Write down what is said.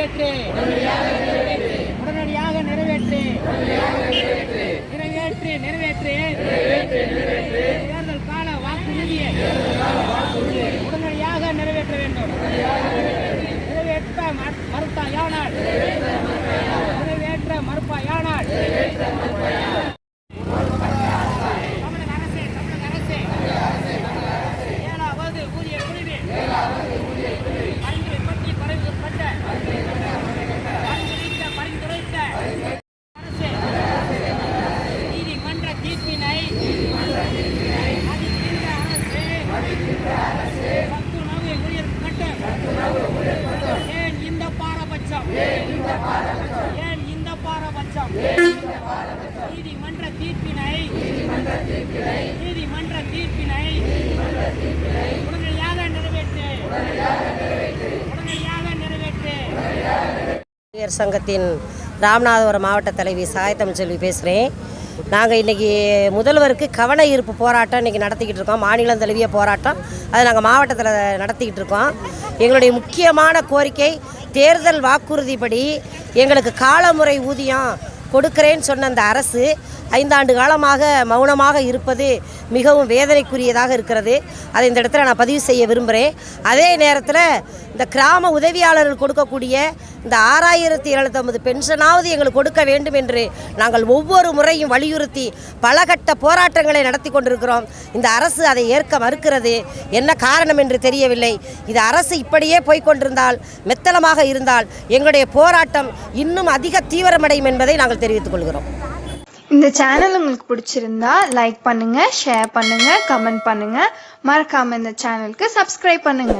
நிறைவேற்று, உடனடியாக நிறைவேற்று, நிறைவேற்று, நிறைவேற்று. தேர்தல் கால வாக்குறுதியை உடனடியாக நிறைவேற்ற வேண்டும். நிறைவேற்ற மறுப்பாயானால் தமிழக அரசே 7வது ஊதிய குழுவில் பரிந்துரைத்த அரசு நீதிமன்ற தீர்ப்பினை மதிக்கின்ற அரசு சத்துணவு ஊழியர் மட்டும் ஏன் இந்த பாரபட்சம்? ஏன் இந்த பாரபட்சம்? நீதிமன்ற தீர்ப்பினை உடனடியாக நிறைவேற்று, உடனடியாக நிறைவேற்று. சங்கத்தின் ராமநாதபுரம் மாவட்ட தலைவி சாயத்தமிழ்ச்செல்வி பேசுகிறேன். நாங்கள் இன்றைக்கி முதல்வருக்கு கவன ஈர்ப்பு போராட்டம் இன்றைக்கி நடத்திக்கிட்டு இருக்கோம். மாநிலம் தழுவிய போராட்டம் அதை நாங்கள் மாவட்டத்தில் நடத்திக்கிட்டு இருக்கோம். எங்களுடைய முக்கியமான கோரிக்கை, தேர்தல் வாக்குறுதிப்படி எங்களுக்கு காலமுறை ஊதியம் கொடுக்கிறேன்னு சொன்ன அந்த அரசு 5 ஆண்டு காலமாக மௌனமாக இருப்பது மிகவும் வேதனைக்குரியதாக இருக்கிறது. அதை இந்த இடத்துல நான் பதிவு செய்ய விரும்புகிறேன். அதே நேரத்தில் இந்த கிராம உதவியாளர்கள் கொடுக்கக்கூடிய இந்த 6750 பென்ஷனாவது எங்களுக்கு கொடுக்க வேண்டும் என்று நாங்கள் ஒவ்வொரு முறையும் வலியுறுத்தி பலகட்ட போராட்டங்களை நடத்தி கொண்டிருக்கிறோம். இந்த அரசு அதை ஏற்க மறுக்கிறது. என்ன காரணம் என்று தெரியவில்லை. இது அரசு இப்படியே போய்கொண்டிருந்தால், மெத்தனமாக இருந்தால் எங்களுடைய போராட்டம் இன்னும் அதிக தீவிரமடையும் என்பதை நாங்கள் தெரிவித்துக் கொள்கிறோம். இந்த சேனல் உங்களுக்கு பிடிச்சிருந்தா லைக் பண்ணுங்க, ஷேர் பண்ணுங்க, கமெண்ட் பண்ணுங்க. மறக்காம இந்த சேனலுக்கு சப்ஸ்கிரைப் பண்ணுங்க.